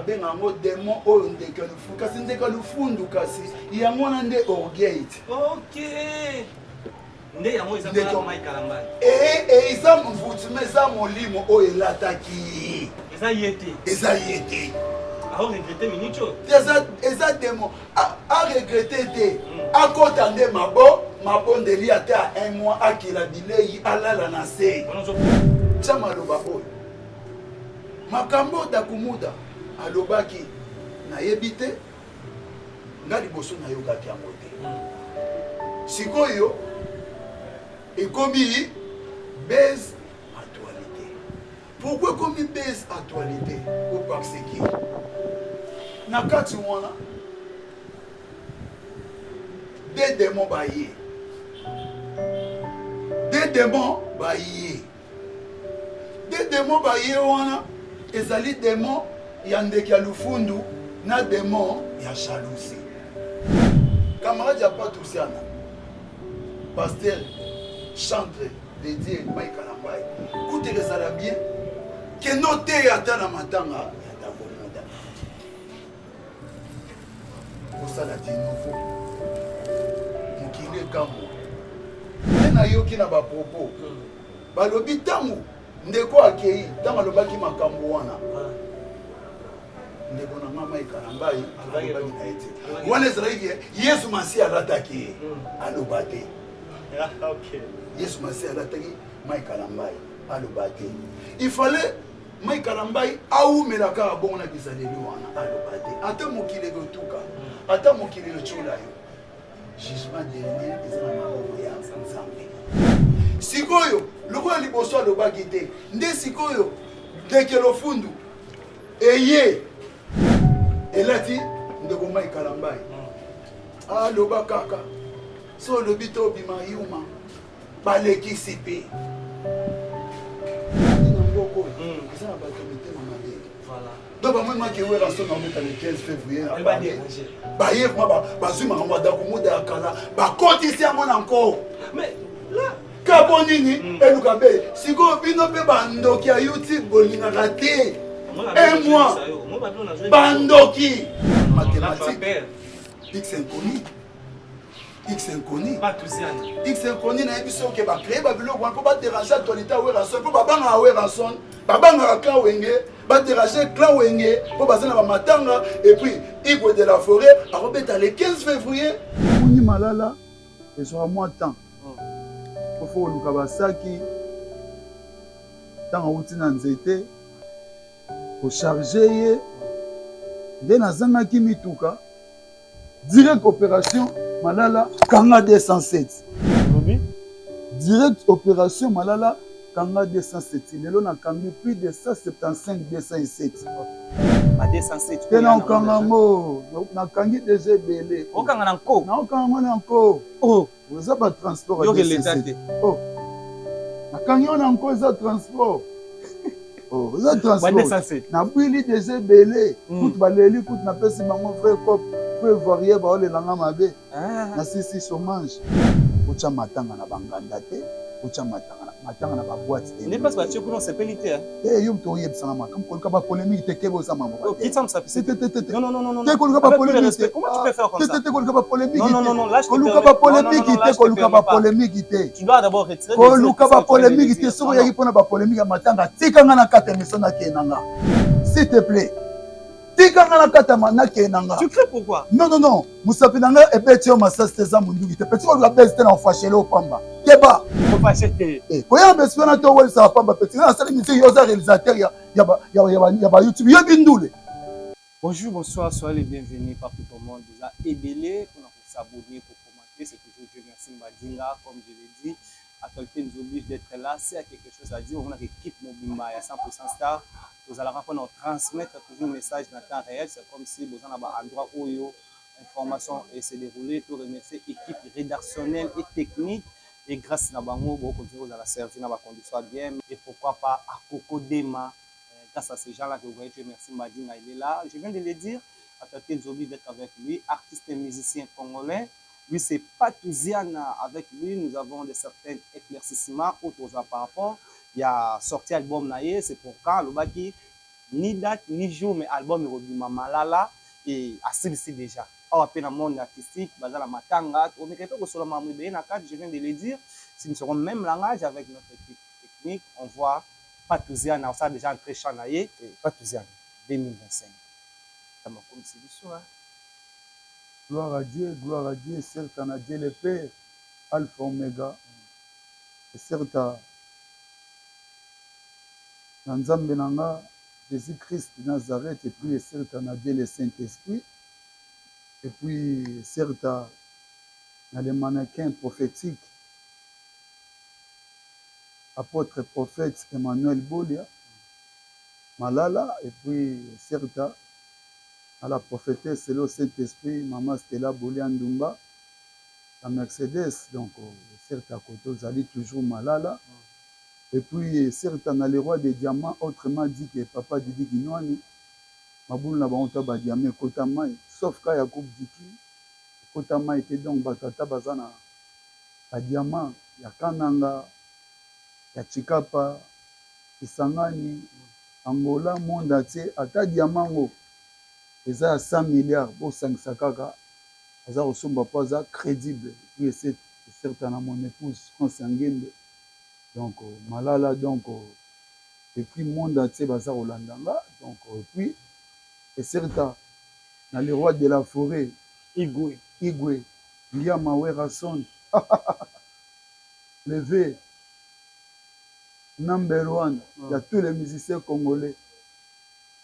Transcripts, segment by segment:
babenga ngo démon oyo ndeka lufundu kasi ndeka lufundu kasi yango na nde orgueil. OK. Nde yango eza pas Mike Kalamba. Eza mvutume eza molimo oyo elataki. Eza yete. Eza yete. Ah, regretter minicho. Eza démon a regretter te. Akota nde mabondeli ata un mois akila bilei alala na se. Chama loba oyo. Makambo dakumuda alobaki na yebite nga liboso na yokaki yango te. Sikoyo ekomi baisse actualité. Pourquoi ekomi baisse actualité? Parce que na kati wana des démons baye. Des démons baye. Des démons baye wana ezali démon ya ndeke ya lufundu na démon ya jalousie. Camarade ya pas tout ça. Pasteur chantre dédié Mike Kalamba. Écoutez les Arabiens que noté ata na matanga ya tabomoda. Pour ça la dit nouveau. Mukile kambo. Na yoki na ba propos. Ba lobi tangu ndeko akei tango alobaki makambo wana. Ndeko na mama Kalamba alobaki na ete. Wana ezalaki Yesu Masi alataki alobate. OK. Yesu Masi alataki Mike Kalamba alobate. Il fallait Mike Kalamba aumelaka bongo na bizaleli wana alobate. Ata mokile gotuka. Ata mokile chola yo. Jugement dernier ezala maboko ya Nzambe. Sikoyo lokola liboso alobaki te nde sikoyo ndeke lofundu eye elati ndeko Mike Kalamba aloba kaka so lobi to bima yuma balekisi pe ngoko ça va bato mitema mabe voilà donc ba moi qui wera son en mettre le 15 février ba yef ma bazuma ngwa da kumuda ya kala ba kotisi yango encore mais là kabonini elukabe siko bino pe bandoki ya YouTube bolingaka te un mois bandoki mathématique X inconnu pas tous ça X inconnu na ebiso ke ba créer ba biloko wana po ba déranger actualité à Werason po ba banga à Werason ba banga clan wenge ba déranger clan wenge po ba zana ba matanga et puis Igwe de la forêt a robeta le 15 février Muni Malala et sur moi temps il faut luka basaki tant outi na nzete ko charger ye de na zanga ki mituka direct opération Malala Kanga 207. Direct opération Malala Kanga 207. Lelo na kangi plus de 175 207. Ba 207. Tena kanga mo na kangi déjà belé. O kanga na nko. Na kanga mo na nko. Oh, vous avez pas transport. Yo l'état. Oh. Na kangi na nko za transport. Oh, vous avez transport. Ba 207. Na bwili déjà belé. Tout baleli tout na pesi mango frère cop. Varier ba ole langa mabe na sisi chômage ucha matanga na banganda te ucha matanga na ba boîte te ne passe pas tu pour sepelité yo to yebsanga makam ko ba polémique te kebo za mambo oh qui ça me te non te ko ba polémique comment tu peux faire comme ça te ko ba polémique non là je ko ba polémique te ko ba polémique te tu dois d'abord retirer ko ba polémique te so yaki pona ba polémique ya matanga tika nga na kata émission na kenanga s'il te plaît. Tu crées pourquoi? Non. Moussapinanga et Petio Massas Teza Mundugi. Petit on l'a baissé dans fâché au Pamba. Keba. Fâché. Quand il y a besoin de toi, ça va pas petit. Ça c'est musique, il y a réalisateur, il y a YouTube, il y a Bindoule. Bonjour, bonsoir, soyez les bienvenus partout au monde. Déjà ébélé pour nous s'abonner, pour commenter. C'est toujours Dieu merci Mbadinga, comme je l'ai dit. Actualité nous oblige d'être là. S'il y a quelque chose à dire, on a l'équipe Mobimba, il y a 100% star. Vous allez nous transmettre toujours un message dans le temps réel. C'est comme si vous avez un endroit où l'information s'est déroulée. Pour remercier l'équipe rédactionnelle et technique. Et grâce à Bango, vous allez servir dans la condition bien. Et pourquoi pas à Coco Dema. Grâce à ces gens-là que vous voyez, Dieu merci Madina, il est là. Je viens de le dire. Actualité nous oblige d'être avec lui. Artiste et musicien congolais. Lui, c'est Patouziana. Avec lui, nous avons de certains éclaircissements autour par rapport. Il y a sorti album naïe, c'est pour quand le baki ni date ni jour mais album erodima malala et asilisi déjà awa pe na monde artistique baza na matanga omeka pe kosola makambo ebele na kati je viens de le dire si nous serons même langage avec notre équipe technique on voit Patuziana ça déjà entré champ na ye Patuziana 2025 ça m'a comme c'est du soir gloire à Dieu certes à Dieu le Père Alpha Omega et certes na Nzambe nanga Jésus-Christ de Nazareth et puis certes na Dieu le Saint-Esprit et puis certes dans les mannequins prophétiques apôtre prophète Emmanuel Bolia Malala et puis certes à la prophétesse c'est le Saint-Esprit Maman Stella Bolia Ndumba la Mercedes donc certes à côté vous allez toujours Malala et puis certes dans les rois des diamants autrement dit que papa Didi Ginwani Maboul na bango ba diamant kota mai sauf ka Yakoub Diki kota mai était donc batata bazana ba diamant ya Kananga ya Chikapa Kisangani Angola monde entier ata diamant ngo eza à 100 milliards pour 5 kaka eza osomba pas ça crédible puis c'est certain à mon épouse France Ngende donc Malala donc et puis monde entier baza Rolandanga donc et puis et certain dans le roi de la forêt Igwe Lia Mawera Son levé number one il y a tous les musiciens congolais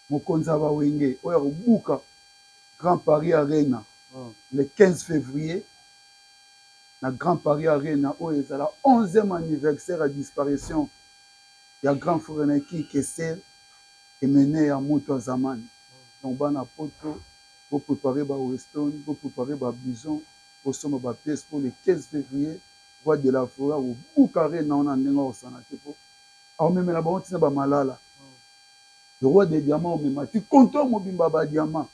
Mokonza Bawenge oya Buka Grand Paris Arena le 15 février na Grand Paris Arena oyo ezala 11e anniversaire à disparition ya grand frère Naki Kessel mené à moto zamani donc bana poto pour préparer ba Weston pour préparer ba bison pour sommer ba pièce pour le 15 février roi de la forêt au Buka Arena on a ndenga osana tipo au même la bonne ba Malala le roi des diamants au même tu compte mobimba ba diamant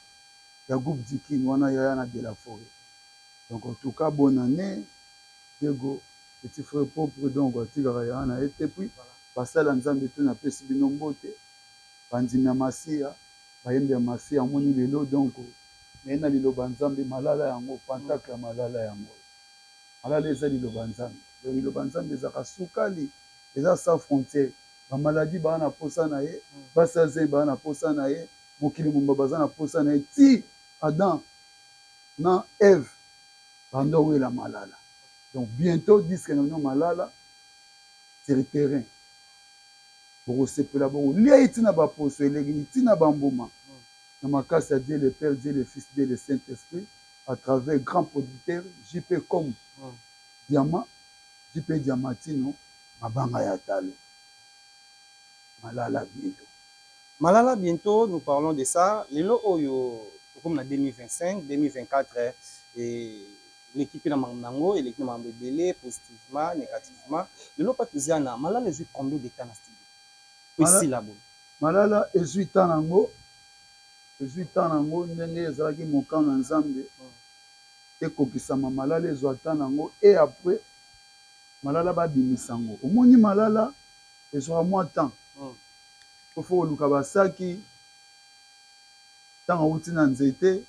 ya groupe Diki wana yana de la forêt donc en tout cas bonne année Diego petit frère propre donc atigara yana et puis basala nzambe to na pesi bino mbote bandimya masia bayembe ya masia amoni lelo donc mais na liloba nzambe malala yango pantaka ya malala yango malala eza liloba nzambe donc liloba nzambe ezaka sukali eza sans frontière ba maladie ba na posa na ye basaze ba na posa na ye mokili mumba baza na posa na ye ti Adam na Ève bando wela malala donc bientôt disque na malala sur le terrain pour se pela bon lia itina ba poso elegi itina bambuma na makasi ya Dieu le Père Dieu le Fils Dieu le Saint-Esprit à travers grand producteur JP comme diamant JP Diamantino mabanga ya talo Malala bientôt nous parlons de ça lelo oyo comme en 2025 2024 et l'équipe na mango et l'équipe na mbebele positivement négativement lelo Patuziana Malala joue combien de temps na studio ici là bon Malala joue temps nango ndenge ezalaki mokano nzambe ekokisama Malala ezwa temps nango et après Malala babimisango omoni Malala ezwa moi temps faut luka basaki tant outi na nzete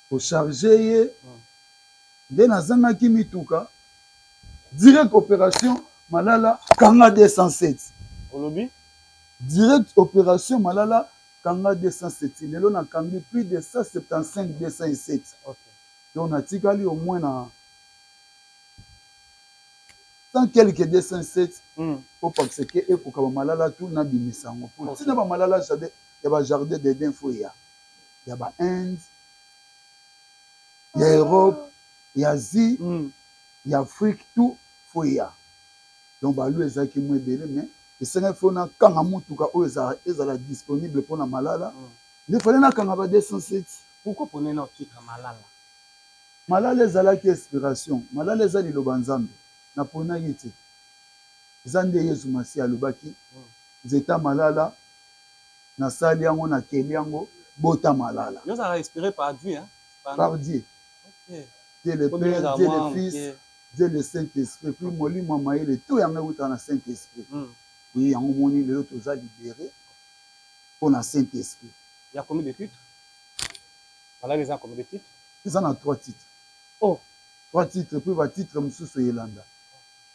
ko charger ye nde nazangaki mituka direct opération Malala kanga 207 olobi direct opération Malala kanga 207 lelo na kangi plus de 175 207 OK donc na tikali au moins na tant quelque 207 pour parce que ekoka Malala tout na bimisango pour tina ba Malala jardin ya ba jardin d'Éden foya ya ba Inde ya Europe ya Asie ya Afrique tout foya donc ba lui ezaki mo ebele mais esenga fona kanga mutuka oyo ezala disponible pour na Malala ne fallait na kanga ba 207 pourquoi prenez notre titre Malala Malala ezalaki inspiration Malala ezali liloba nzambe na pona yite zande Yesu Masi alobaki nzeta Malala na sali yango na keli yango bota Malala yo ça inspiré par Dieu hein par Dieu OK Dieu le Père Dieu le Fils Dieu le Saint-Esprit puis molimo maïle tout yango uta na Saint-Esprit oui yango moni lelo toza libéré pour le Saint-Esprit. Il y a combien de titres? Voilà les gens combien de titres? Ils en ont 3 titres. Oh, 3 titres, puis le titre Moussou Yelanda.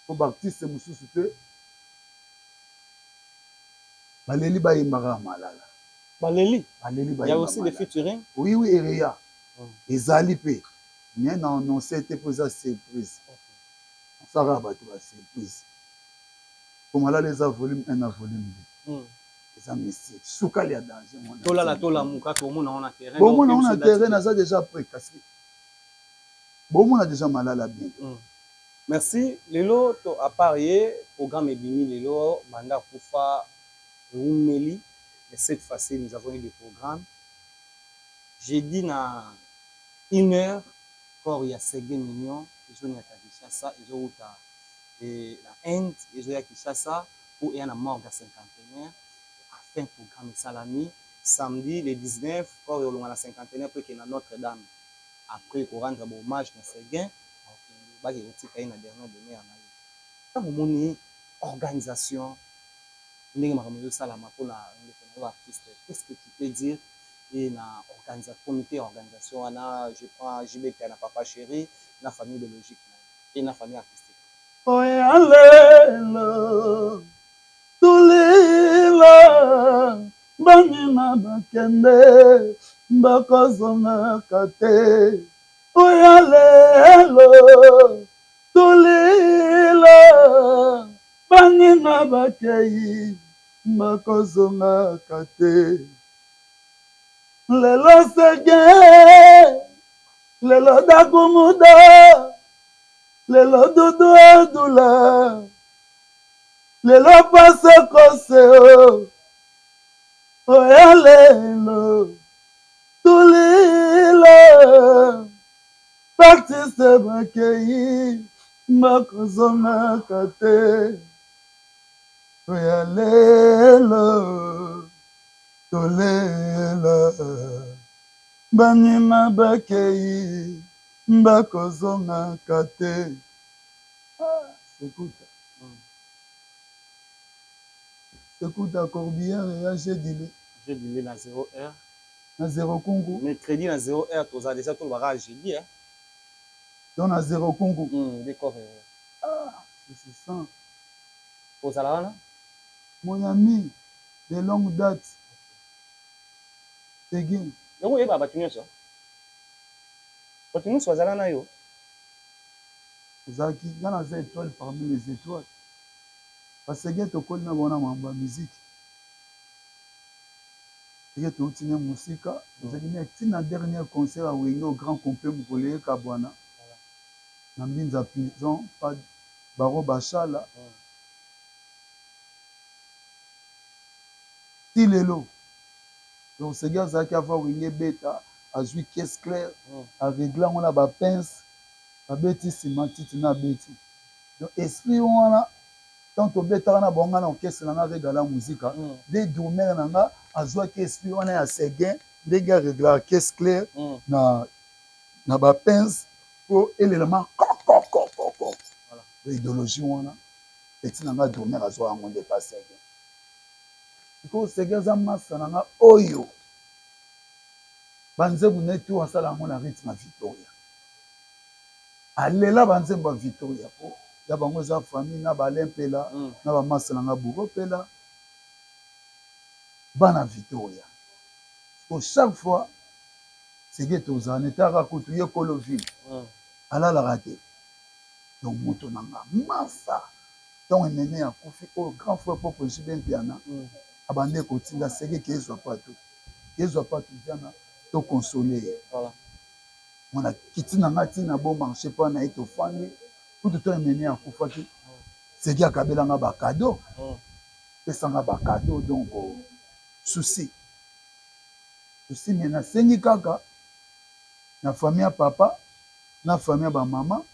Pour l'artiste Moussou Pe, Baleli Baïmara Malala. Baleli. Il y a aussi des featuring. Oui, oui, Erea. Et Zalipe. Il y a un certain pour ça surprise. Ça va battre la surprise. Comme là, les volume 1 à volume 2. Les amnisties. Soukali a danger. Tola Mouka, tout le monde a terrain. Bon, on a terrain, on a déjà pris. Bon, on a déjà Malala bien. Merci. Lelo, à parier, programme Ebimi, Lelo, Manda Koufa, Roumeli. Et cette fois-ci, nous avons eu le programme. J'ai dit na 1 heure, encore il y a 5 millions, ils ont été à Kinshasa, ils ont été à Inde, ils ont été à Kinshasa, où il y a un mort de 51e, afin le programme Salami, samedi le 19, quand il y a la 51e, puis qu'il y a Notre-Dame. Après, il y a un hommage à Séguin, il y a une dernière donnée. Quand vous avez organisation, qu'est-ce que tu peux dire? Et na organisation, comité organisation, je prends JBK, na papa chéri, na famille biologique et na famille artistique. Oyalelo, tulila, bangina bakende, bakozonga kate. Oyalelo, tulila, bangina bakei, bakozonga kate. Lelo sege, lelo dakumuda, lelo dudu edula, lelo pase kose, oya lelo, tulila, practice bakei, makozonga kate, oya lelo, tolela, banyima bakei, bakozonga kate. S'écoute. S'écoute à Corbière et à Gédilé. Gédilé na 0h. Na 0 Congo. Mercredi na 0h, tu as déjà tout le barrage jeudi. Donc na 0 Congo. D'accord. Ah, c'est ça. Aux Alana? Mon ami, de longue date. C'est bien. Donc, il y a des ça. Continue sur Zalana yo. Zaki, il y a des étoiles parmi les étoiles. Parce que tu connais la musique. Tu as une musique. Tu as un dernier concert au grand complet Moukolé Kabwana. Dans la prison, pas Baro Bachala. Tilelo. Donc, ce gars qui a fait bêta, a joué caisse claire, a réglé on a ba pince, a bêti cimantite na bêti. Donc, esprit on a tant au bêta on a bon on caisse na avec la musique. Des dormir na a joué esprit on a Séguin, des gars réglé caisse claire na ba pince pour élément. Voilà. L'idéologie on a. Et si on a dormir a joué on dépassé. Ko segeza masa nanga oyo banzebu netu asala ngo na rythme Victoria alela banzemba Victoria po ya bango za famille na balempela na ba masa nanga bugo pela bana Victoria ko chaque fois c'est to za netaka kutu ye koloville ala la raté donc moto nanga masa donc nene ya kufi au grand frère papa Jibin Piana abandé kotinda seke kezwa pato diana to consoler voilà mona kitina ngati na bon marché pa na eto fandi tout to emene akufa ki seke akabela nga ba cadeau pesanga ba cadeau donc souci mais na sengi kaka na famille ya papa na famille ya ba mama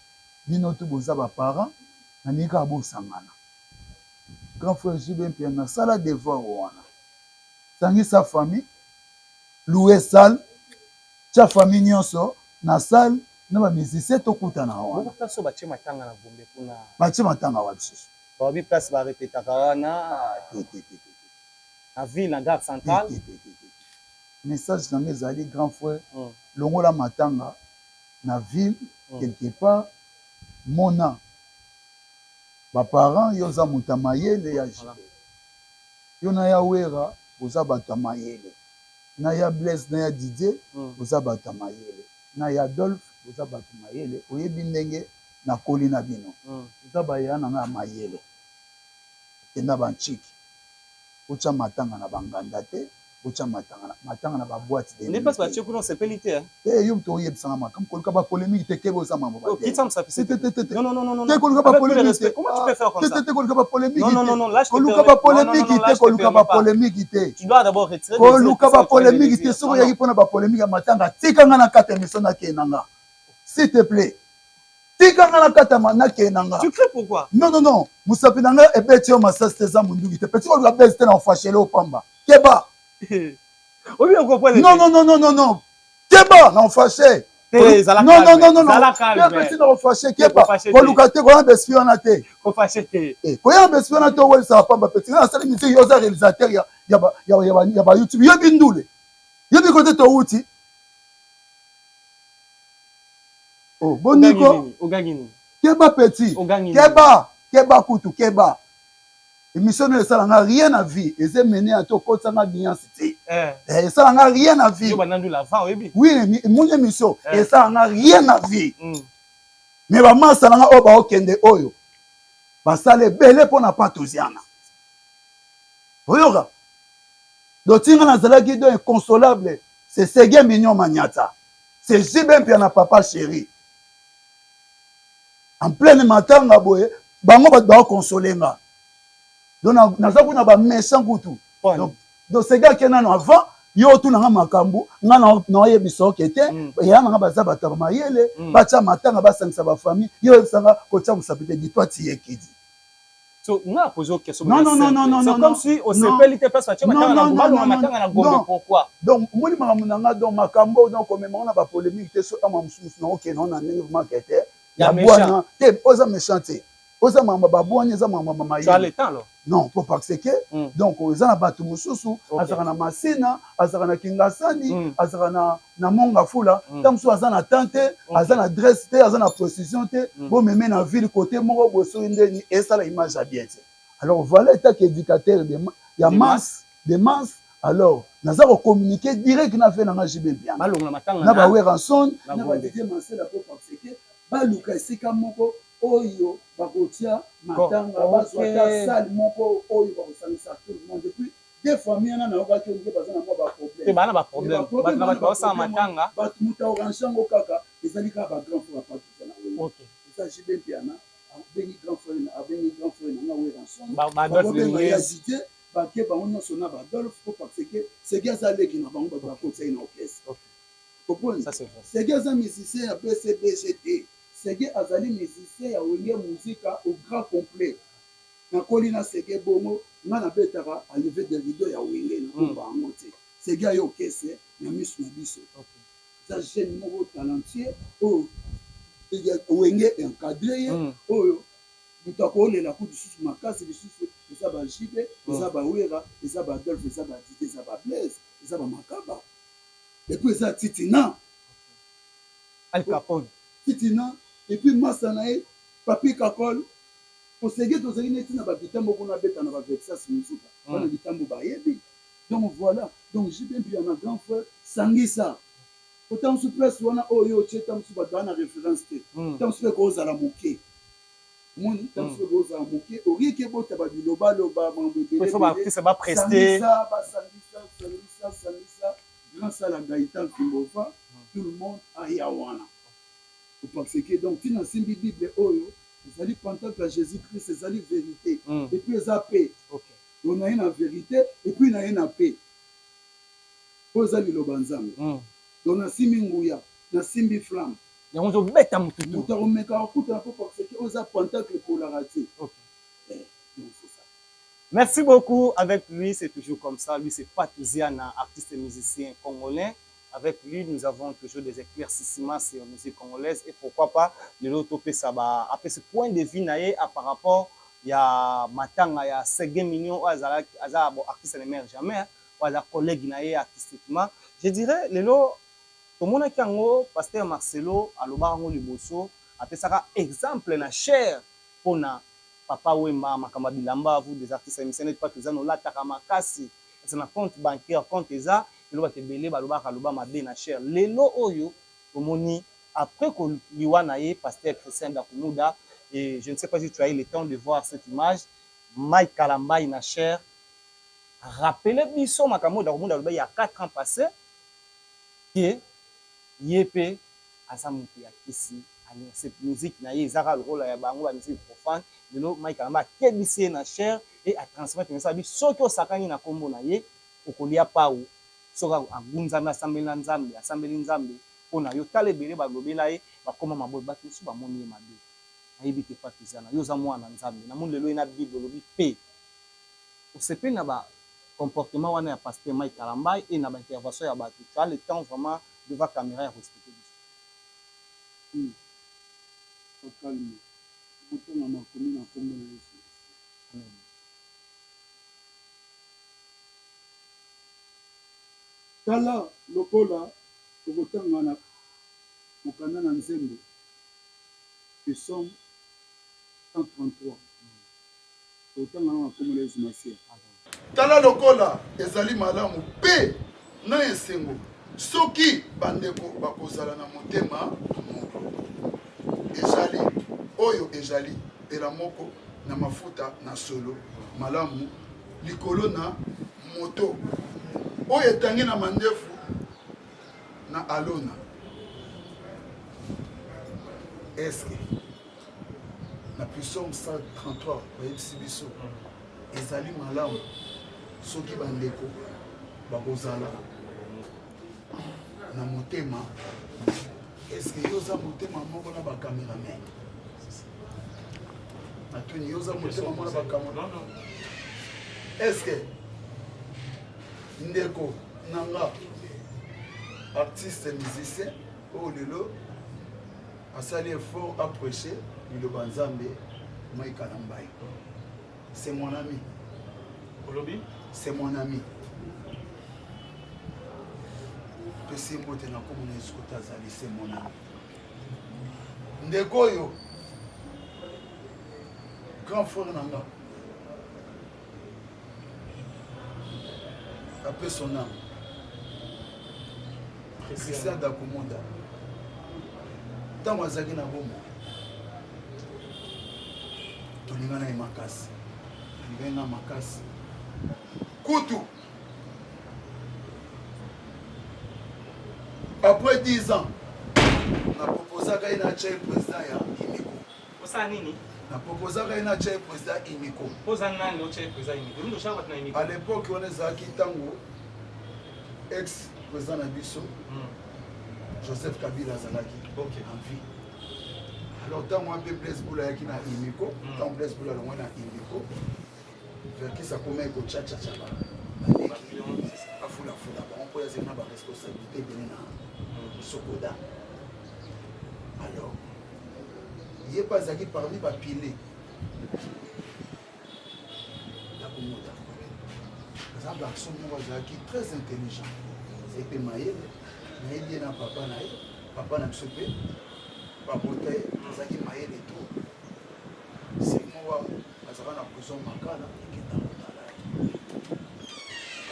bino to boza ba parents na nika bosangana grand frère Jibin Piana sala devoir wana sangi sa famille louer salle cha famille nyonso na salle na ba musicien to kutana wana beaucoup place ba chema tanga na Gombe kuna ba chema tanga wa biso ba bi place ba répétaka wana La ville, la gare centrale. Message dans mes alliés, grand frère. Longola matanga. Na ville, quelque part, mona. Ba parents, yoza mutamayele ya jibe. Yona ya wera, oza batamayele. Na ya Blaise, na ya Didier, oza batamayele. Na ya Adolphe, oza batamayele. Oyebi ndenge na koli na bino. Oza baya na nga mayele. Kenda banchiki. Ocha matanga na banganda te. Ocha matanga na ba boîte de. N'est pas que tu connais sepelité hein. Eh yo to yeb sanga makam kolka ba polémique te kebo sa mambo ba. Qui ça fait Non non. Te kolka ba polémique. Comment tu peux faire comme ça? Te kolka ba polémique. Non, là je te kolka ba polémique te kolka ba polémique te. Tu dois d'abord retirer. Kolka ba polémique te soko yaki pona ba polémique matanga tika nga na kata émission na kenanga. S'il te plaît. Tika nga na kata na kenanga. Tu crées pourquoi? Non. Musapi nanga ebeti o masas te za munduki te. Petit kolka best te na fâché lo pamba. Keba. Oui, on comprend. Non. Keba, non fâché. Non. Petit non fâché. Keba. Kolukate koya bespiona te. Ko fâché te. Koya bespiona te weli sa pamba petit. Na sala musique yoza réalisateur ya ba YouTube. Yo bindule. Yo bi côté to wuti. Oh, boniko. Ogangini. Keba petit. Keba kutu keba. Émission ne ça n'a rien à vie et c'est mené à tout côté ça n'a bien cité ça n'a rien à vie oui mon émission et ça n'a rien à vie mais maman ça n'a pas okende oyo ba sale belé pour na patoziana oyoka dotinga na zala qui est inconsolable c'est Ségué Mignon Magnata c'est Jibem puis na papa chéri en pleine matanga boye bango ba consoler nga. Donc, nous avons un méchant couteau. Donc, ces gars qui sont avant, ils ont tout le monde makambu, ils ont eu biso qui était, ils ont bazar batamayele, bacha matanga basang sa famille, ils ont sanga kocha musapite dit toi tu es qui dit. So, on a posé une question. Non. C'est comme si on s'appelle l'ité parce que tu matanga na gombe pourquoi? Donc, moi makamuna donc makambo donc comme on a pas polémique te so amamusu non OK non na nini marketer. Ya bwana, te oza méchanté. Oza mama babouani za mama mama. Tu as le temps là. Non, pour parce que donc oza na batu mususu, azaka na Masina, azaka na Kingasani, azaka na Monga Fula, tamsu azana na tante, azana dresse te, azana prostitution te, bon mémé na ville côté moko boso ndeni et ça la image à bien. Alors voilà état éducateur de ya masse, de masse. Alors, nous avons communiqué direct na fait na JB bien. Na ba weranson, na ba Didier Mansela pour parce que ba luka sika moko oyo bakotia matanga bazwaka sale moko oyo bakosangisa tout le monde depuis des familles na okaki onge bazana mo ba problème te bana ba problème batna ba sa matanga bat muta oranchango kaka ezali ka ba grand frère pas tout ça. OK ça jibe piana bengi grand frère na weranson ba Adolphe yazite ba ke ba onyo sona ba Adolphe parce que c'est gars ça leki na bango ba kotia na orchestre. OK comprendre ça c'est gars ça musicien ya BCBGT. Ségué azali musicien ya wenge muzika au grand complet. Na kolina Ségué bongo nga na betaka a lever des rideaux ya wenge na komba ngote. Ségué ayo kese na misu na biso. Ça jeune moko talentueux o wenge encadré oyo mutako lela ku disusu makasi disusu eza ba jibe eza ba wera eza ba Adolphe eza ba Didier eza ba Blaise eza ba Makaba et puis eza Titina Al Capone Titina et puis Masanae, Papi Kakol, pour se guetter aux années, tu n'as pas dit que tu as bête en avoir vexé ce musique. On a dit que tu as dit. Donc voilà, donc j'ai bien pu en grand frère, Sangisa. Autant se place, on a Oyo, tu es dans la référence. Tant se fait cause à la moquée. Mon tant se fait cause à la moquée. Au riz qui est beau, tu as dit loba, il faut que ça va prester. Sangisa, grâce à la Gaïtan Kimbova, tout le monde a Yawana. Parce que donc tu n'as pas Bible oyo vous allez penser que Jésus-Christ c'est la vérité et puis la paix. OK. On a une vérité et puis on a une paix. Vous allez le banzam. On a simbi nguya, na simbi flamme. Et on se bête à mutu. Nous t'avons mis à écouter parce que on a penser que pour la rater. OK. Donc c'est ça. Merci beaucoup avec lui, c'est toujours comme ça. Lui c'est Patouziana, artiste et musicien congolais. Avec lui, nous avons toujours des éclaircissements sur la musique congolaise et pourquoi pas le topé ça va après ce point de vue par rapport ya matanga ya Seguin Mignon aza bon artiste de mer jamais ou aza collègue na ye artistiquement. Je dirais lelo tomonaki yango Pasteur Marcelo alobaka ngo liboso apesaka exemple na cher mpona papa Wemba makambo ya bilamba vous des artistes émission n'êtes pas toza nolataka makasi c'est na compte bancaire compte eza lelo bato ebele balobaka aloba mabe na cher lelo oyo tomoni après koliwa na ye Pasteur Christian Dakumuda. Et je ne sais pas si tu as eu le temps de voir cette image. Mike Kalambai na cher. Rappelez biso makambo Dakumuda il y a 4 ans passés que Yepé asamuti ya kisi ali cette musique na ye zaka le rôle ya bango ba musique profane. Lelo Mike Kalambai kebisi na cher et a transmettre message bi soki osakani na kombo na ye okolia pau soka agunza na asambeli nzambe pona yo tale bele ba lobela ye bakoma maboy bato su ba moni mabe. Ayebi ke patizana yo za mwana nzambe na monde lelo ina bible lobi pe osepeli na ba comportement wana ya Pasteur Mike Kalambai et na ba intervention ya bato tu as le temps vraiment devant caméra ya respecter biso calme motema makomi na kombo na Yesu. amen. Tala lokola okotanga na mokanda na nzembo Psaume 133 okotanga na kombo na Yesu Masia. Tala lokola ezali malamu mpe na esengo soki bandeko bakozala na motema moko ezali oyo ezali pela moko na mafuta na solo malamu likolo na moto oyo etangi na mandefu na alona. Eske na Psaume 133 bayebisi biso ezali malamu soki bandeko bakozala na motema. Eske yoza motema moko na bakameramen atuni yoza motema moko na bakameramen. Eske ndeko nanga artiste musicien oyo lelo asali effort à prêcher liloba nzambe Mike Kalambai. C'est mon ami. C'est mon ami. C'est mon ami. Ndeko yo grand frère nanga appelle son âme Christian Dakumuda ntango azalaki na bomo tolingana ye makasi tolingai makasi kutu après 10 ans naproposaka ye na chai président ya imiko Osa nini? naproposaka ye na chai président imiko Poza nani o chai président imiko? Ndo shaka na imiko. À l'époque on ezalaki ntango ex président na biso Joseph Kabila azalaki en vie. Alors tant moi peu Blaise Boula yaki na imiko tant Blaise Boula longo na imiko vers qui ça commet ko cha cha cha ba afula fula ba on peut y avoir ba responsabilité benina sokoda. Alors il est pas zaki parmi ba pilé la komoda ça ba son mo zaki très intelligent c'est que maïe mais il na papa na papa na msope babote zaki maïe et tout c'est moi azaka na prison makala ikita motala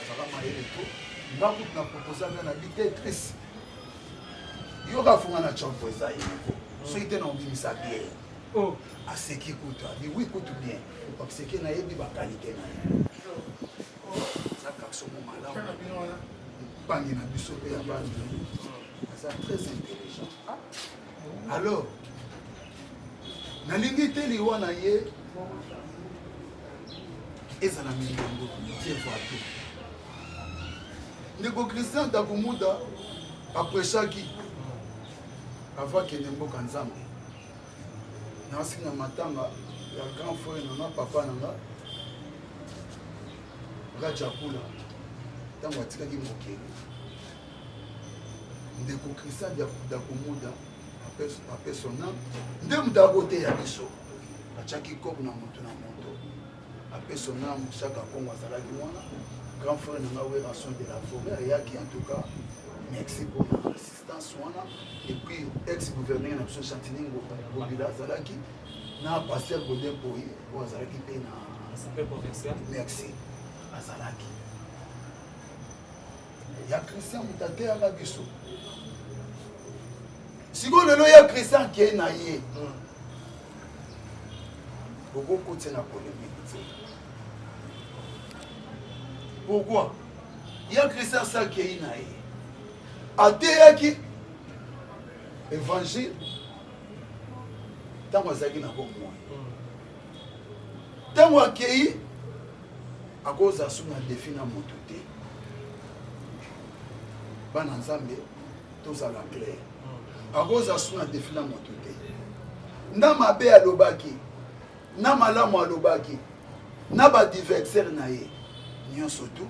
azaka maïe et tout ngaku na proposer na dictatrice yo ka funga na chompo za yiko so ite na obimisa bien oh aseki kuta ni oui kutu bien parce que na yebi ba qualité na ye ça kakso mo malamu pangi na biso pe ya bandi ça très intelligent. Alors nalingi te liwa na ye ezala mingongo tie voito ndeko Christian Dakumuda aprechaki avant kende mboka nzambe nasinga matanga ya grand frère nanga papa nanga Rajapula ntango atikaki mokili ndeko Christian Dakumuda apres son âme nde moto akoteya biso atiaki kope na moto apeso na musaka kongo azalaki mwana grand frère nanga Weranson de la Forêt ayaki en tout cas merci pour l'assistance wana et puis ex-gouverneur na biso Chantini Ngobila azalaki na pasteur Godin Poyi oyo azalaki mpe na merci azalaki ya Christian moto ateyaka biso sikoyo lelo ya Christian akei na ye okokotia na polémique te. Pourquoi? Ya Christian sa akei na ye ateyaki évangile ntango azalaki na bomoi ntango akei akozala so na defi na moto te bana nzambe tozala clair akozala so na defi na moto te na mabe alobaki na malamu alobaki na badiversaire na ye nyonso tu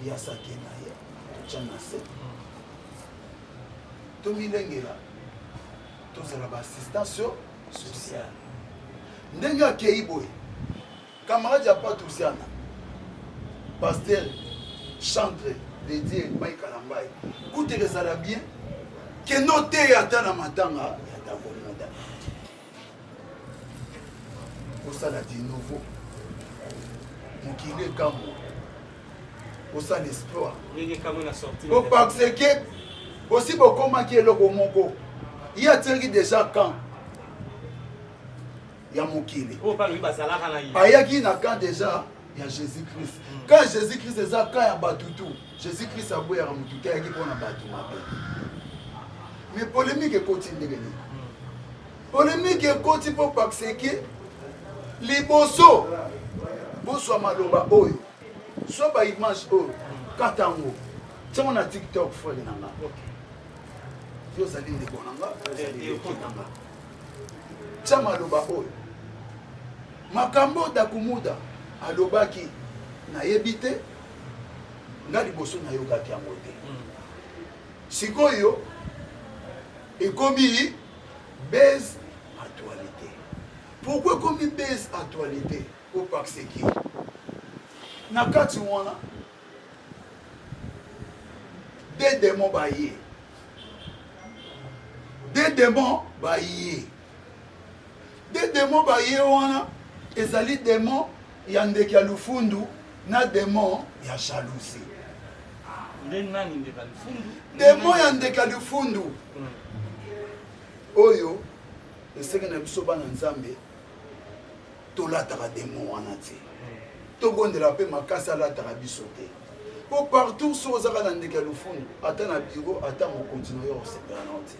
yasake na ye totya na se tomilengela tozala baassistance sociale ndenge akei boye camarade ya Patrusiana pasteur chantre dédié Mike Alambai kute ezala bien keno te ata na matanga ya dakomoda osala di nouveau mokili ekambo osala espoir parce que bosi bokomaki eloko moko ye atiaki déjà camp ya mokili ayaki na camp déjà ya Jésus-Christ quand Jésus-Christ eza camp ya batutu Jésus-Christ aboyaka motu te ayaki mpona bato mabe mais polémique ekoti ndenge nini polémique ekoti mpo parce que liboso boswa maloba oyo so baimage oyo kata yango ntango na TikTok frere nanga yo ozali ndeko nanga ozali ekoti nanga tia maloba oyo makambo dakumuda alobaki nayebi te nga liboso nayokaki yango te sikoyo ekomi baise actualité. Pourquoi ekomi baise actualité? Parce que na kati wana des démons baye wana ezali démon ya ndeke ya lufundu na démon ya jalousie. Démon ya ndeke ya lufundu oyo esenge na biso bana nzambe tolataka démon wana te tobondela mpe makasi alataka biso te po partout so ozaka na ndeke ya lufundu ata na biro ata mokontina yo osepela nao te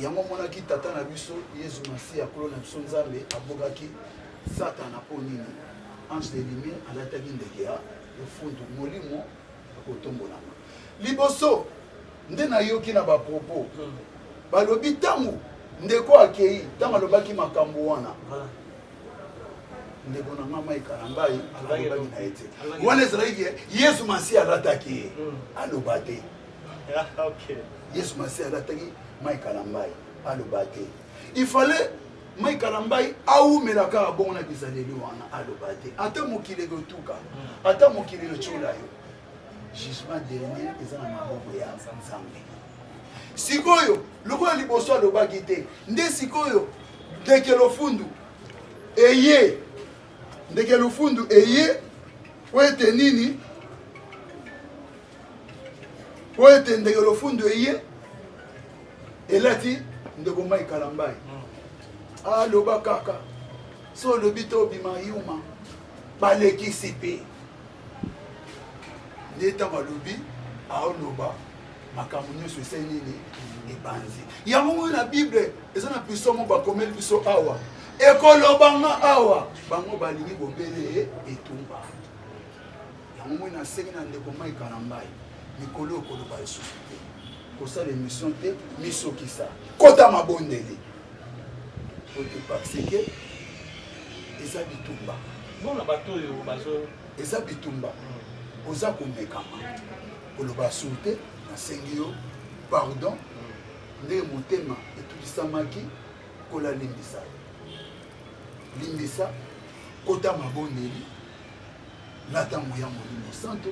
yango monaki tata na biso Yesu Masiya akolo na biso nzambe abokaki satana mpo nini ange de lumière alataki ndeke ya lufundu molimo akotombolama liboso nde nayoki na bapropos balobi ntango ndeko akei ntango alobaki makambo wana ndeko na mama ekalambai alobaki na ye te wana ezalaki Yesu Masiya alataki ye aloba te Yesu Masiya alataki maikalambai aloba te il fallait maikalambai aumelaka bongo na bizaleli wana aloba te ata mokili ekotuka ata mokili ecola yo jugement dernier eza na maboko ya nzambe sikoyo lokola liboso alobaki te nde sikoyo ndeke lufundu eye po ete nini po ete ndeke lufundu eye elati ndeko maikalambai aloba kaka so olobi to obima yuma balekisi mpe nde ntango alobi aoloba makambo nyonso ese nini ebanzi yango ngo na bible eza na biso mo bakomeli biso awa ekolobanga awa bango balingi bobele etumba yango ngo na sengi na ndeko maikalambai mikolo okoloba lisusu te kosala émission te misokisa kota mabondeli ote parce que eza bitumba bona bato oyo bazo eza bitumba oza komekama koloba surte nasengi yo pardon ndenge motema etulisamaki kolalimbisa limbisa kota mabondeli lata moya molimo santo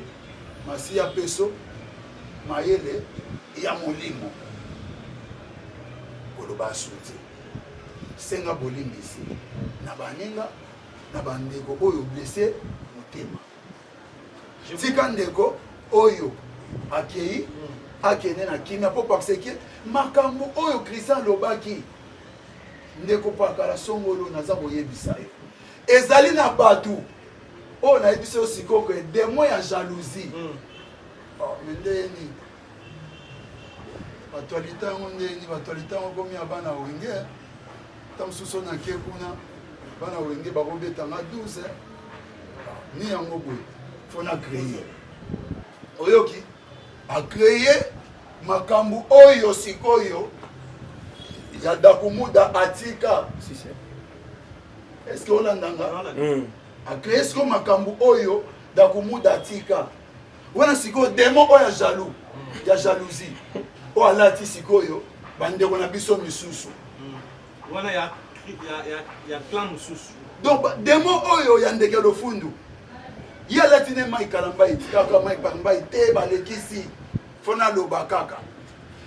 masi ya peso mayele ya molimo koloba asuti senga bolimbisi na baninga na bandeko oyo blessé motema tika ndeko oyo akei akende na kimia mpo parce que makambo oyo Christian lobaki ndeko pakala songolo naza koyebisa yo ezali na bato oyo nayebisa yo sikoyo ke démon ya jalousie ndeni batualita yango ndeni batualita yango komi ya bana wenge ta mosusu nake kuna bana wenge bakobetanga 12 ni yango boye fona créer oyoki acréer makambo oyo sikoyo ya dakumuda atika est-ce que olandanga acréer siko makambo oyo dakumuda atika wana sikoyo démon oyo ya jaloux ya jalousie oyo alati sikoyo bandeko na biso misusu wana ya clan mosusu donc démon oyo ya ndeke lofundu ye alati ne mai kalambai kaka mai kalambai te balekisi fona loba kaka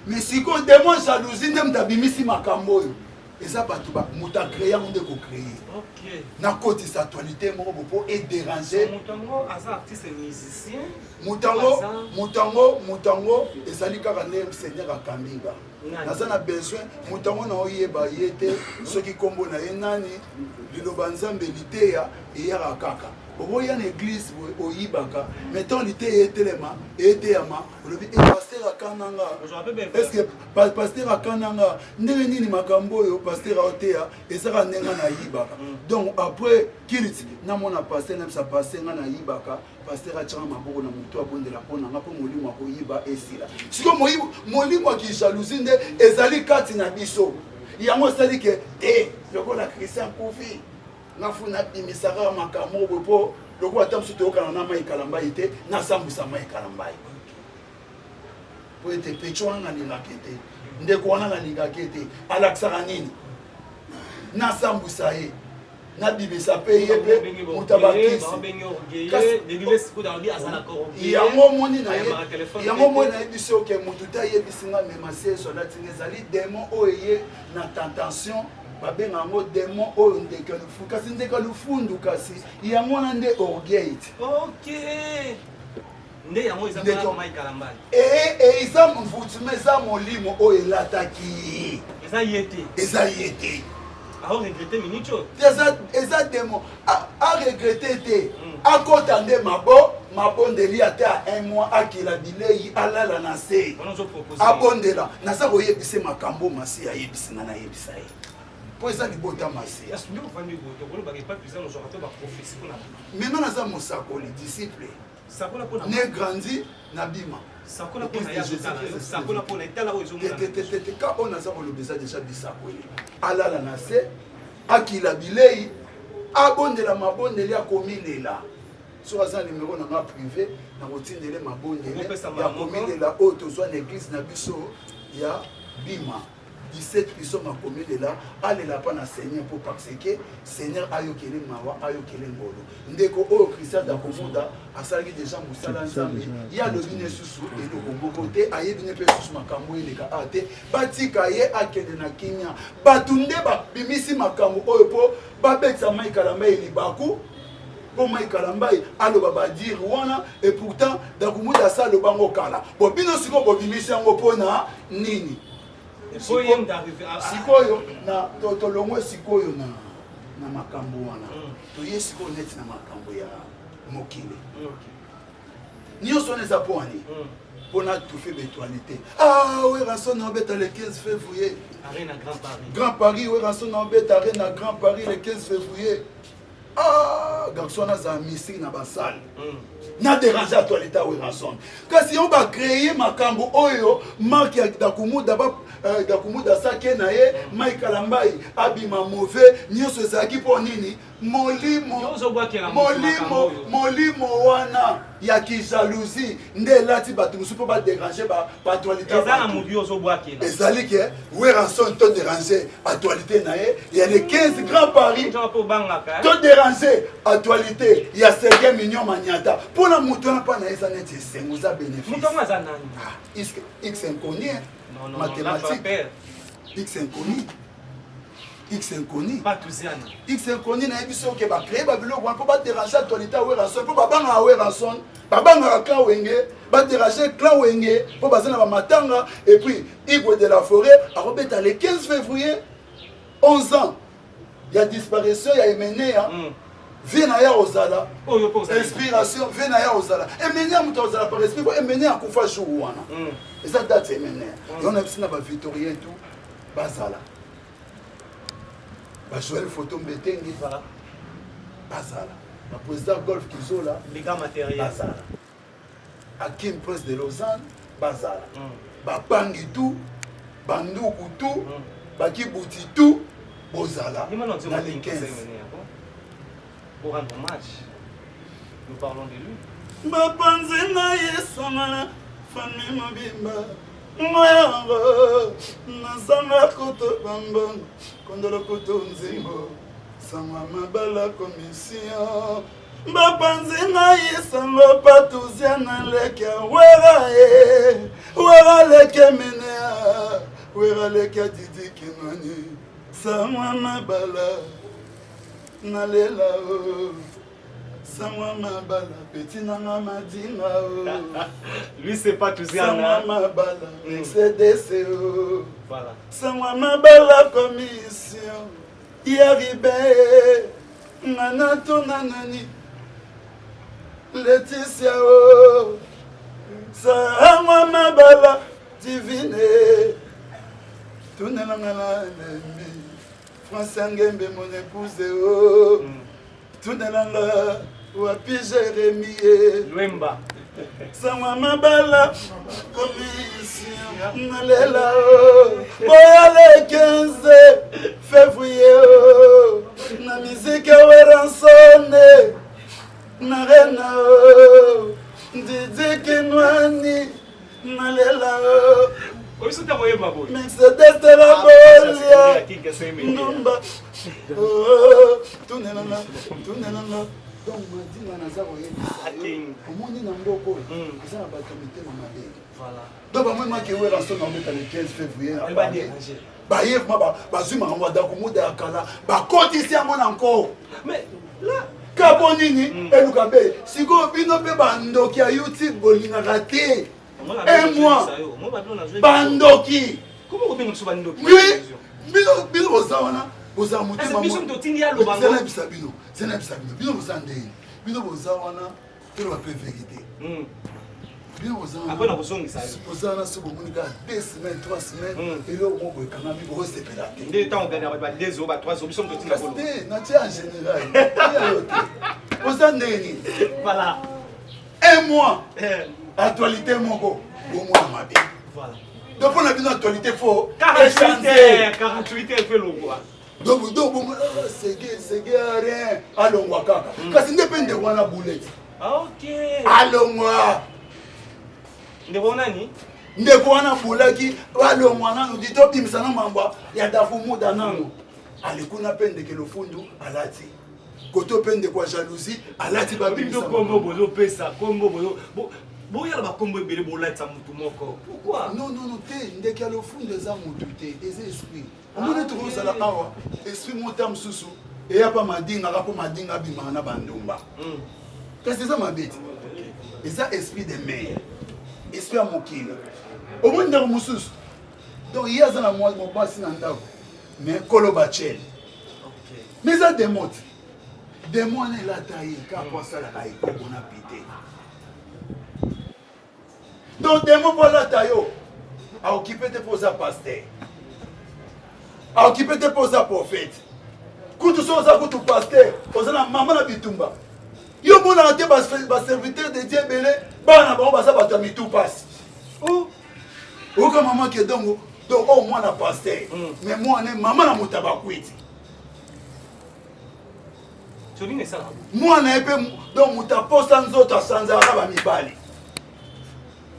mais sikoyo démon jalousie nde moto abimisi makambo oyo eza bato moto acréé yango nde kocréé nakotisa actualité moko bo mpo edéranger motango ezali kaka nde seigneur akambinga naza na besoin motango na oyeba ye te soki nkombo na ye nani liloba nzambe liteya eyaka kaka oboya na église oyibaka mettons liteya etelema eteyama olobi paster akananga estce paster akananga ndenge nini makambo oyo paster aoteya ezaka ndenge nayibaka donc après kiliti namona paster namisa paster nga nayibaka paster atiaka maboko na motu abondela mpo nanga mpo molimo akoyiba esila siko molimo akijalousie nde ezali kati na biso yango esali ke te lokola Christian kufi ngafuna bimisaka makambo boye mpo lokola ata mosusu toyokana na mai kalambai te nasambwisa mai kalambai po ete pecho wana nalingaki te ndeko wana nalingaki te alakisaka nini nasambwisa ye nabimisa mpe ye mpe moto abakisi yango moni nayebisi oke moto te ayebisi nga mema seso alatinga ezali démon oyo ye na tentation babenga yango démon oyo ndeke lufundu kasi ndeke lufundu kasi yango wana nde orgueil nde yango eza mai kalambai eza mvutuma eza molimo oyo elataki eza ye te eza démon aregrete te akota nde mabondeli ata a 1 mois akila bilei alala na se abondela naza koyebisa makambo masi ayebisi nga nayebisa ye po eza libota masi maintenant naza mosakoli disciple ne grandi na bima ka oyo naza koloba eza deja bisakoli alala na se akila bilei abondela mabondeli akomilela soki aza nimero na nga privé nakotindele mabondeli ya komilela oyo tozwa na église na biso ya bima 17 biso makomilela alela mpa na seigneur mpo parce que seigneur ayokele mawa ayokele ngolo ndeko oyo Christian dakomuda asalaki deja mosala nzambe ye alobi ne susu eloko moko te ayebi ne mpe susu makambo eleka a te batika ye akende na kimia bato nde babimisi makambo oyo mpo babetisa mai kalambai libaku mpo mai kalambai aloba badire wana et pourtant dakomuda asa alobango kala bo bino sikoyo bobimisi yango mpona nini sikoyo na tolongwe sikoyo na makambo wana toye sikoyo neti na makambo ya mokili nyonso wana eza mpo ani mpona toufe bétoalité we ranson na obeta le 15 février Grand Paris we ranson na obeta are na Grand Paris le 15 février garçon naza misiri na basale na dérange ato leta we ranson kasi yo bacréye makambo oyo marke ya dakumuda sake na ye mai kalambai abima mauvais nyonso ezalaki mpo nini molimo wana ya kijalousie nde elati bato mosusu mpo baderange baactualité ezali ke weranson to dérange actualité na ye ya le 15 grand paris to dérange actualité ya serge mignon maniata mpona moto wana mpo na ye eza neti esengo eza bénéfice x inconnu mathématique x inconnu X inconnu. X inconnu na ebiso ke ba créer ba biloko wana po ba déranger actualité à Weranson po ba banga à Weranson ba banga clan wenge ba déranger clan wenge po ba zana ba matanga et puis Igwe de la Forêt a rebeta le 15 février 11 ans il y a disparition il y a Emenea Vena ya Ozala inspiration Vena ya Ozala Emenea muto Ozala par esprit po Emenea kufa jour wana et ça date Emenea on a vu na ba Victorien tout bazala Joël Photo Mbetengi Bazala. Le président Golf Kizola Bazala. Hakim Prince de Lausanne Bazala. Bapangi tout, Bandoukou tout, Bakibouti tout, Bozala. Dans les 15. Pour rendre hommage, nous parlons de lui. Bapanzena Yesama, famille Mabimba. Mwero, nazanga koto bambang, kondolo koto nzimbo, sama mabala commission. Bapanzina yesango patuziana leke wera leke menea, wera leke didi kinwani, sama mabala, nalela o. Samwa mabala, petit nanga madinga. Lui c'est pas tout ça. Samwa mabala, CDC. Voilà. Samwa mabala commission. Yaribe, nanato nanani. Laetitia o. Samwa mabala divine. Tunelanga la nemi. François Ngembe mon épouse o. Tunelanga. Wapi Jérémie Luemba Sama mabala commission Nalela Boya le 15 février Na musique Weranson Narena Didi Kinwani Nalela Mercedes de la Bolia Numba Tunelanga donc madinga naza koyebisa omoni na mboko eza na bato mitema mabe donc bamwemaki Weranson naobeta le 15 février baye vraimen bazwi makambo adako moda ya kala bakotisi yango na nkoro kapo nini eluka mpe sikoyo bino mpe bandoki ya youtube bolingaka te un mois bandoki bino boza wana boza motema zenayebisa bino bino boza ndenge bino boza wana telo bape vérité bino boza wana so bomonika 2 semaines 3 semaines eloko moko ekangami bokosepela te natie en général yo te boza ndenge un mois actualité moko bomona mabe donc on a besoin d'actualité faux 48 heures fait le quoi donc c'est rien alongwa kaka kasi ndepende wana bullet OK alongwa ndeko nani ndeko wana bulaki alongwa nanu dito bimisana mamba ya dafu muda nanu alikuna pende ke lofundu alati koto pende kwa jalousie alati babimisa kombo bozo pesa kombo bozo boya ba kombo ebele bolata mutu moko pourquoi non te ndeke ya lofundu eza mutu te eza esprit omoni tokozala awa esprit mota mosusu eya pa madinga kapo madinga abimaka na bandumba kasi eza mabeti eza esprit de mer esprit ya mokili omoni ndako mosusu donc ye aza na mobasi na ndako mais kolo bachele mais eza demo te demo wana elata ye kapo asalaka ekobona pite donc demo mpo alata yo aokipe te mpo oza paster aokipe te mpo oza prophète kutu so oza kutu paster oza na mama na bitumba yo monaka te baserviteur de dieu ebele bana na bango baza bato ya mitu pasi oyoka mama ke dongo donc oyo mwana paster mais mwana mama na moto abakwiti Soni ne ça. Moi na epé donc muta posta nzoto asanzaka ba mibali.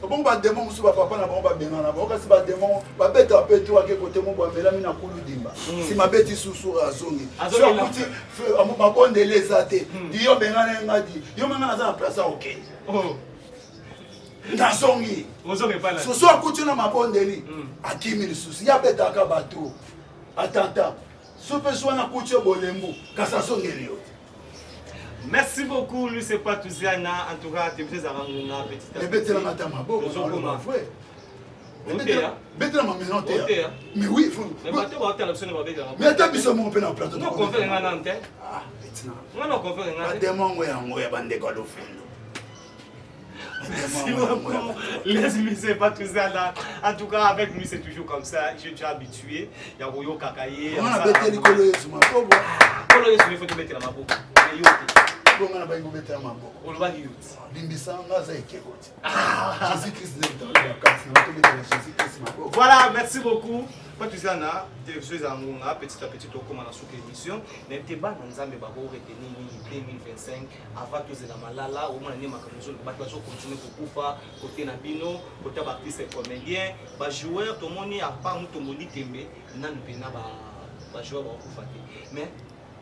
Bon ba démon musu ba papa na bon ba bengana ba kasi ba démon ba beta pe to ake côté mo ba melami na kulu dimba. Si ma beti susu azongi. So akuti ma bonde les até. Di yo bengana ngadi. Yo mangana za place OK. Oh. Nazongi. Ozongi pas là. Susu akuti na ma bonde li. Akimi ni susu. Ya beta ka bato. Atata. Super soit na kuchi bolembu. Kasa songeli yo. Merci beaucoup, lui c'est pas tout ça, en tout cas, tu es à un petit peu. Les bêtes là matin ma beau, frère. Bêtes là ma maison terre. Mais oui, il faut. Mais bateau va faire l'option de ma bête. Mais attends, ils sont mon peine en plateau. Non, qu'on fait un an. Ah, maintenant. Non, non, qu'on fait un an. Pas démon ouais en ouais bande de au fond. Merci beaucoup. Laisse-lui, c'est pas tout ça là. En tout cas, avec lui, c'est toujours comme ça. Je suis habitué. Il y a Royo Kakaye. On a bêté les colons sur ma peau. Colons sur les photos de la mabo. On a pas eu bêté ma peau. On va dire. Limbisanga ça ekekoti. Jésus-Christ est dans la carte. Jésus-Christ ma peau. Voilà, merci beaucoup. Pas tout ça là. Télévision Zangonga, petit à petit, on commence sur l'émission. N'était pas dans Zambé Babo retenir 2025 avant tous les malala. Au moins, on a dit continuer pour Koufa, côté Nabino, côté artiste comédien, joueur, tout le monde a pas un tomoni tembe, nan pena ba joueur ba Koufa. Mais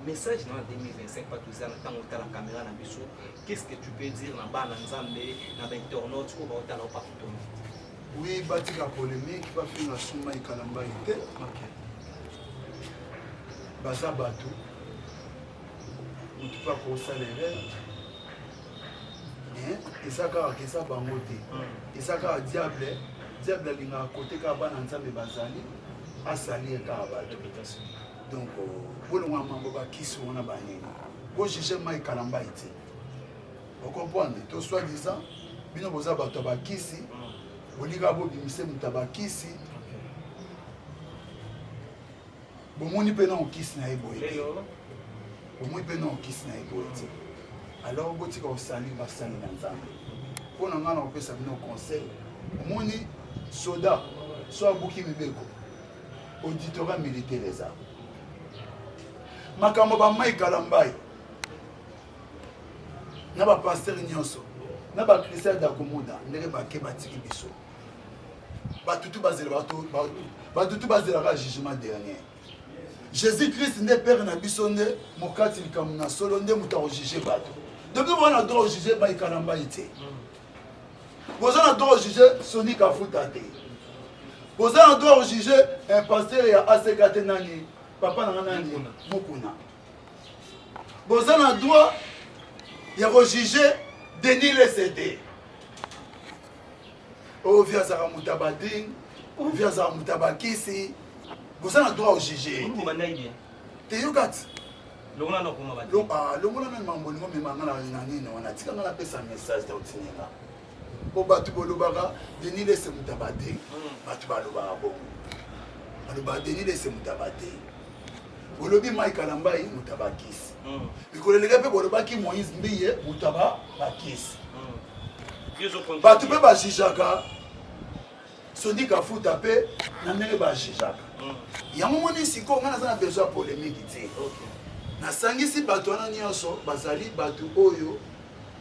message dans 2025 pas tout ça quand on a la caméra na biso, qu'est-ce que tu peux dire na ba na Nzambe, na internaute ou ba ta na pas tout. Oui, bâti la polémique, pas fait la souma et kalamba été. OK. Baza bateau. On ne peut pas qu'on salaire. Et ça car que ça va monter. Et ça car diable linga à côté car ban ensemble bazali a salir car bateau. Donc pour le moment on va qui sont on a bané. Pour juger mai kalamba été. Vous comprenez? Tout soit disant, bino boza bateau ba kisi. Oliga bo bimise mutabakisi. Bomoni pe na okisi na eboye. Bomoni pe na okisi na eboye. Alors boti ka osali basali na Nzambe. Pona ngana opesa bino conseil. Bomoni soda so abuki mibeko. Auditorat militaire les armes. Makambo ba mai kalambai. Na ba pasteur nyonso. Na ba Christian d'akomoda ndenge ba ke batiki biso. Batutu bazela ka jugement dernier. Jésus-Christ n'est père na biso nde mokati likamuna solo nde muta ko juger bato. Donc on a droit juger ba ikalamba ite. Vous avez droit juger Soni Kafuta te. Vous avez droit juger un pasteur ya ACKT nani papa na nani Mukuna. Vous avez droit ya ko juger Denis Lesete. Oh, via Zara Moutabading, via Zara Moutabakisi, vous avez le droit au juger. Vous m'avez dit. T'es yogat. L'on a non comment le monde a même mon mais mangala nani on a dit qu'on a fait un message de Otinga. Au batu bolobara, Denis Lesete Moutabading, batu bolobara bon. Bolobara Denis Lesete Moutabading. Bolobi Mike Kalambai Moutabakisi. Et que les gars peuvent bolobaki Moïse Mbiye Moutabakisi. Tu peux pas jijaka. Soni Kafuta pe na ndenge ba jijaka. Il y a un moment ici qu'on a besoin de polémique. Na sangisi bato wana nyonso bazali bato oyo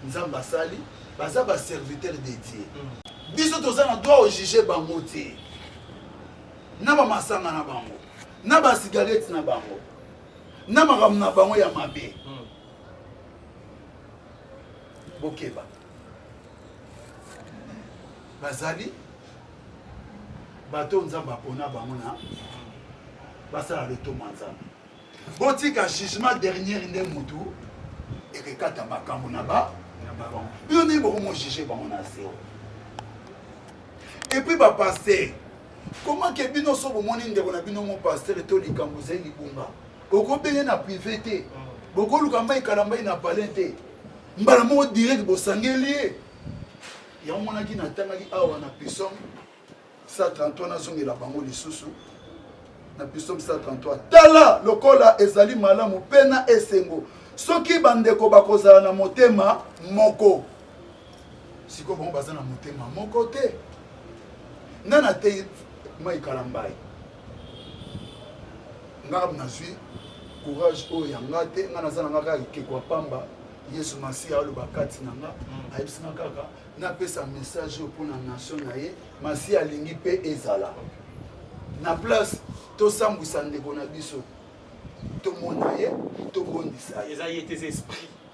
Nzamba sali baza ba serviteur dédié. Biso toza na droit juger bango te. Na ba masanga na bango. Na ba cigarette na bango. Na makambo na bango ya mabe. Bokeba. Bazali bato Nzamba pona bango na basala le tomanzana. Botika jugement dernier nde mutu et que kata makambo na ba yo ni beaucoup juger bango na zéro. Et puis ba pasteur comment que bino so bomoni ndeko na bino mon pasteur to likambo zai libumba oko benye na privé te boko lukamba ikalamba ina palente mbala mo direct bosangeli ya mona ki na tangaki awa na Psalm 133 na zongi la bango lisusu na Psalm 133 tala lokola ezali malamu pena esengo soki bandeko bakozala na motema moko siko bango baza na motema moko te nana te mai kalambai ngab na zui courage oyo yanga te nga naza nanga kaka ekeko pamba yesu masiya aloba kati na nga ayebisinga kaka napesa message oyo mpona nation na ye masiya alingi mpe ezala na place tosambwisa ndeko na biso tomona ye tobondisa ye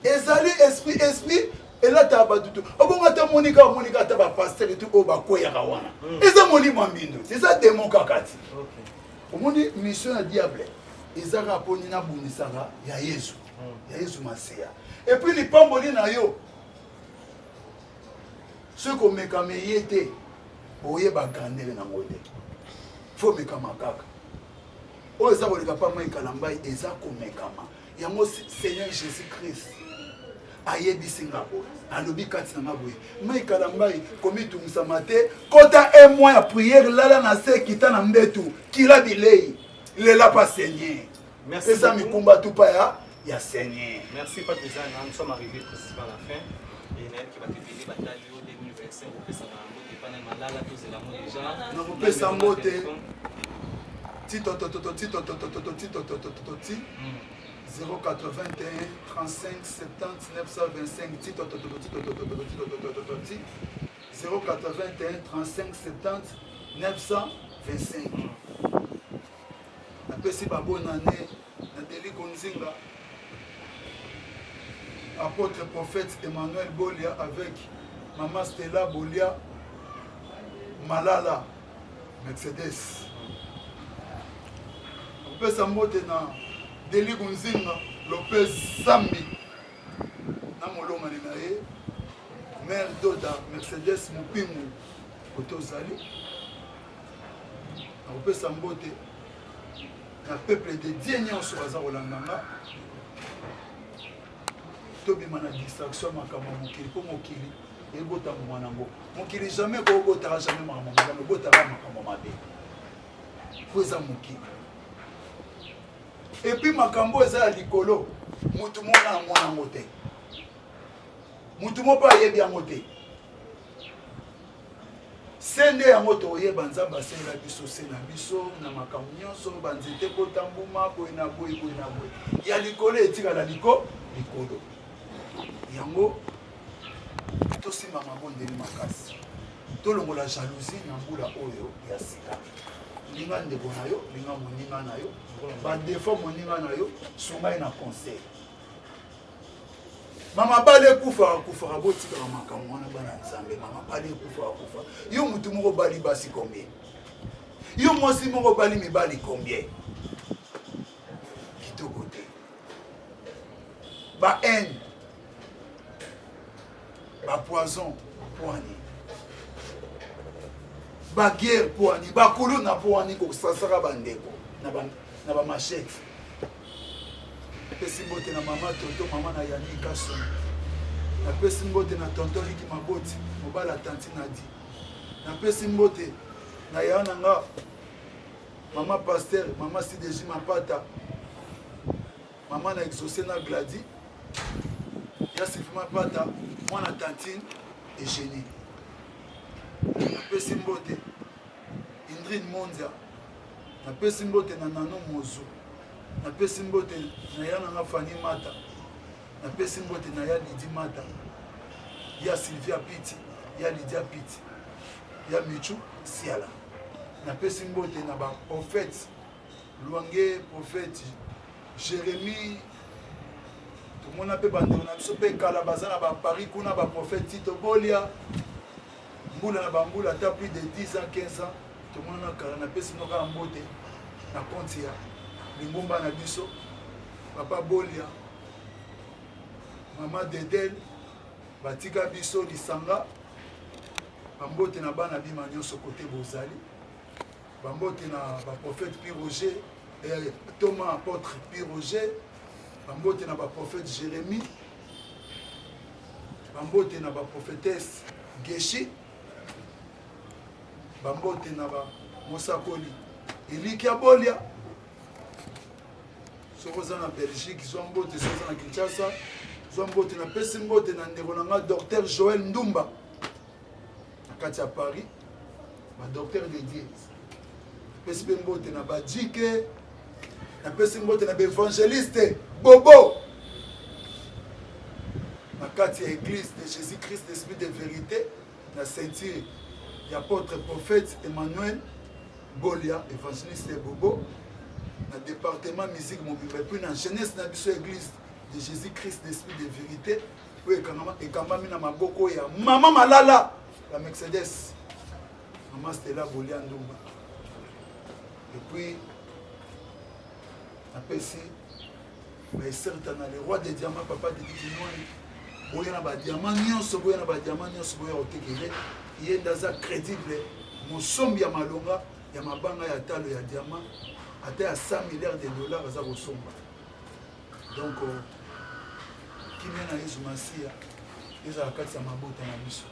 ezali esprit elataka bato tu obongo ata monika ata bapaster etu oyo bakweyaka wana eza molimo mbindo eza demo kaka ti omoni mission ya diable ezaka mponi nabunisaka ya yesu masiya epuis lipamboli na yo soki omekama ye te oyeba grandere nango te fo omekama kaka oyo eza koleka mpa mai kalambai eza komekama yango seigneur jésus christ ayebisinga boye alobi kati na nga boye mai kalambai komitumisama te kota un mois ya priere lala na se kita na mbetu kila bilei lela pa seigneur pesa mikumba tu pa ya seigneur. Merci pas déjà, nous sommes arrivés précisément à la fin et Naël qui va te payer bataille au 2025 au pesa na mbote pana malala tous la mo déjà na ko pesa mbote tito 081 35 70 925 tito 081 35 70 925 napesi babona année na Deli Konzinga apôtre prophète Emmanuel Bolia avec maman Stella Bolia Malala Mercedes opesa mbote na Deli Konzinga Lopez Zambi na molongani na ye mère Doda Mercedes Mupingu Otozali opesa mbote na peuple de Dieu nyonso baza kolandanga tobima na distraction makambo mokili mpo mokili ebotama mwana ngo mokili jamais koobotaka jamais makambo mabe obotaka makambo mabe po eza mokili epuis makambo eza ya likolo mutu moko na mwana ngo te mutu moko mpe ayebi yango te se nde yango toyeba nzambe asenga biso se na biso na makambo nyonso banzete kotambuma boye na boye ya likolo etikala likolo yango tosimba mabondeli makasi tolongola jalousie na mbula oyo ya sika linga ndeko na yo linga moninga na yo badefo moninga na yo sungai na conseil mama bale ekufaka botikaka makambo wana bana nzambe mama bale ekufaka yo mutu moko bali basi combien yo mwasi moko bali mibali combien kitoko te ba haine ba poison poani ba guerre poani ba kulu na poani ko sasaka bandeko na ba machete pesi mbote na mama tonto mama na yani kaso na pesi mbote na tonto liki maboti mobala tanti na di na pesi mbote na yana nga mama pasteur mama Sideji Mapata mama na exaucé na Gladi ya Sifi Mapata mwana tantine Eugénie na pesi mbote Indrine Mondia na pesi mbote na Nano Mozo na pesi mbote na ya nanga Fani Mata na pesi mbote na ya Lidi Mata ya Sylvia Piti ya Lydia Piti ya Michu Siala na pesi mbote na ba prophète Luange prophète Jérémie tout monde pe bandeko na biso pe kala bazana ba Paris kuna ba prophète Tito Bolia mbula na bambula ta plus de 10 ans 15 ans tout monde na kala na pesi noka mbote na compte ya lingomba na biso papa Bolia mama Dedel batika biso lisanga bambote na bana bima nyonso côté bozali bambote na ba prophète Piroger Thomas apôtre Piroger bambote na ba prophète Jérémie bambote na ba prophétesse Geshi bambote na ba Mosakoli Elikia Bolia sokoza na Belgique zombote sokoza na Kinshasa zombote na pesi mbote na ndeko na nga docteur Joël Ndumba na kati ya Paris ba docteur de Dieu pesi mbote na Badjike napesi mbote na évangéliste Bobo na kati ya église de Jésus-Christ d'esprit de vérité na ceinture ya apôtre prophète Emmanuel Bolia évangéliste Bobo na département musique mobimba puis na jeunesse na biso église de Jésus-Christ d'esprit de vérité oyo ekambami na maboko ya mama Malala la Mercedes Maman Stella Bolia Ndumba. Et puis, après si, certain le roi des diamants, papa de Dikinoani, il y a des diamants, il y a des diamants, il y a des crédible, mon somme ya malonga, ya mabanga ya talo ya diamant, à 100 milliards de dollars à vos sommes. Donc, qui vient à Isoumassia, ils ont la carte à ma botte à la mission.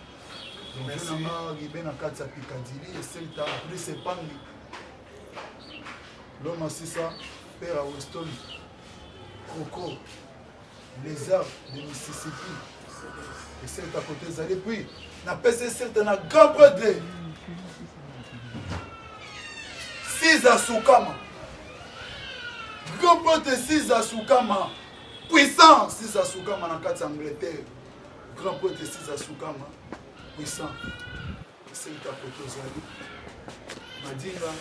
Donc, je suis na kati ya Picadilly et c'est ta plus épangé. L'homme assis ça, père à Weston, Coco, les arbres de Mississippi. Et c'est à côté de ça. Et puis, na PC certain na grand prêtre. 6 à Soukama. Grand prêtre 6 à Soukama. Puissant 6 à Soukama na kati Angleterre. Grand prêtre 6 à Soukama. Puissant. C'est à côté de ça. Madinga.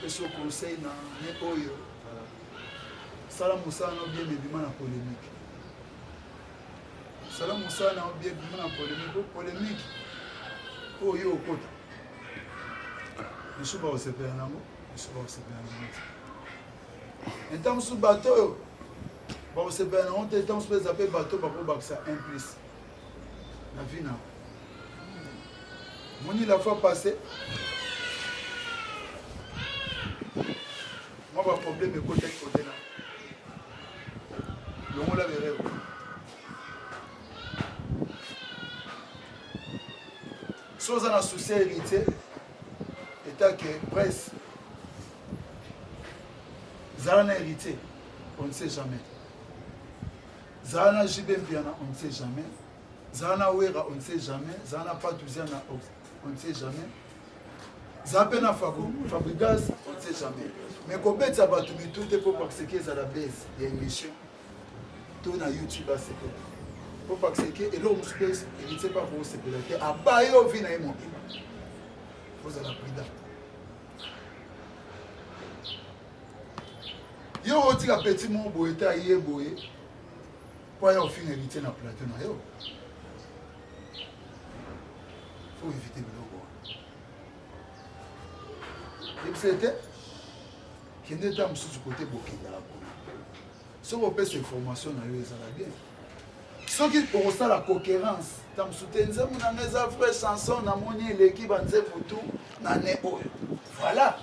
Et ce conseil na Nepoyo. Salam Moussa n'a bien évidemment la polémique. Salam Moussa n'a bien évidemment la polémique. Polémique. Oh yo kota. Je suis pas au CPN nango. Je suis pas au CPN nango. Et tant sous bateau. Ba au CPN nango, tant sous zapper bateau ba ko baksa 1 plus. La vie na. Moni la fois passée. Moi, mon problème est côté là. Le monde l'avait rêvé. Sans un associé héritier, état que presse, Zana héritier, on ne sait jamais. Zana Jibem Piana, on ne sait jamais. Zana Ouera, on ne sait jamais. Zana Patouziana, on ne sait jamais. Zapena Fabrigas, on ne sait jamais. Mais quand on a tout est pour parce que à la baisse, il y a une émission. Tout na YouTube à ce que. Pour parce que et l'homme space, il ne sait pas pour se pélater. À Bayo vina et mon pima. Vous avez la yo oti ka petit mon boyé ta yé boyé. Pour y au fin hériter na plateau na yo. Faut éviter le logo. Et c'était qui n'est pas sous côté Bokenda la police. Si on peut cette formation dans les bien. Ceux qui pour ça la cohérence, tam soutenir mon mes frères chansons na moni l'équipe en zé pour tout na né voilà.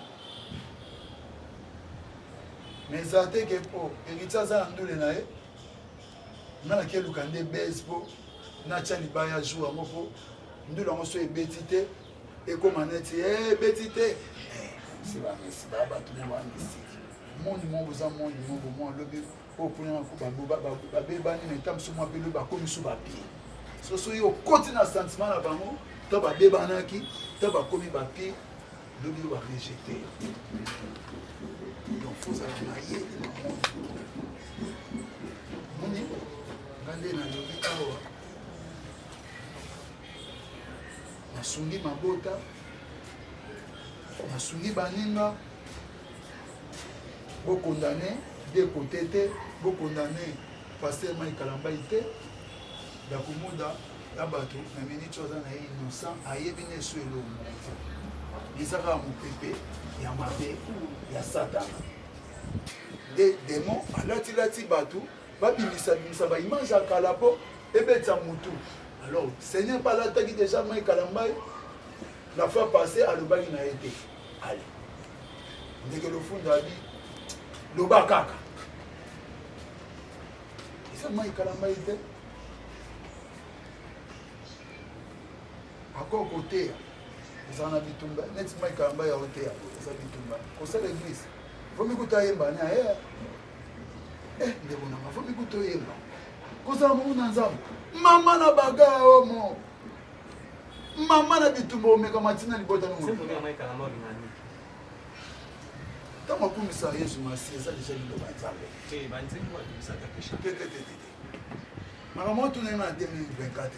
Mais até que pour héritier ça ndule na e. Na ke lukande baseball na chali baya jour ngoko ndule ngoso e betité et comme aneti betité. C'est pas merci baba tout le monde ici. Mon numéro vous a mon numéro moi le au premier coup ba beba ni tam sur moi pelo ba komi sous ba pied. So so yo continue sentiment la bango to ba beba naki to ba komi ba pied le bio ba rejeter. Donc faut ça mailler. Moni ngande na lobi awa. Na sungi mabota. Nasungi baninga bo condamné de côté bo condamné pasteur Mike Kalambaïté da kumoda ya bato na minute oza na innocent ayebi ne suelo isaka mopepe ya mabe ya Satan des démons alati bato babimisa ba image ya kalapo ebeta mutu. Alors Seigneur pas là qui déjà Mike Kalambaï la fois passée à l'Obagi n'a été. Allez. Dès que le fond a dit, l'Obakaka. Et ça, moi, il a été. À quoi côté, ils en ont dit tout le monde. Net, moi, il a été. Ils ont dit tout le monde. Comme ça, l'église. Il faut m'écouter à Yemba. Eh, il faut m'écouter à Yemba. Comme ça, on a un maman n'a baga, oh mon. Maman na bitumbo meka matina libota no. tant makumisa Yesu masi eza déjà liloba nzambe te banzembo abimisaka pesha makambo tuna na 2024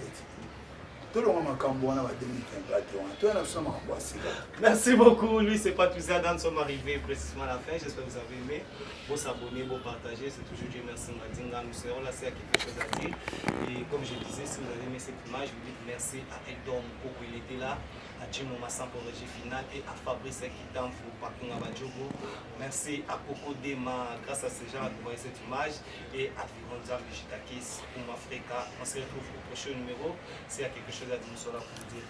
tolonga makambo wana ba 2024 wana toya na biso makambo ya sika. Merci beaucoup. Lui, c'est pas tout ça. Nous sommes arrivés précisément à la fin. J'espère que vous avez aimé. Vous s'abonner, vous partager. C'est toujours Dieu merci Madinga. Nous serons là, c'est quelque chose à dire. Et comme je disais, si vous avez aimé cette image, je vous dis merci à Eldon Koko, il était là, à Jim Omassan pour le régie final et à Fabrice Kitan pour Pakunga Badjogo. Merci à Coco Dema, grâce à ces gens qui voyaient cette image, et à Fironza Bichitakis pour Africa. On se retrouve au prochain numéro. S'il y a quelque chose à dire, nous serons là pour vous dire.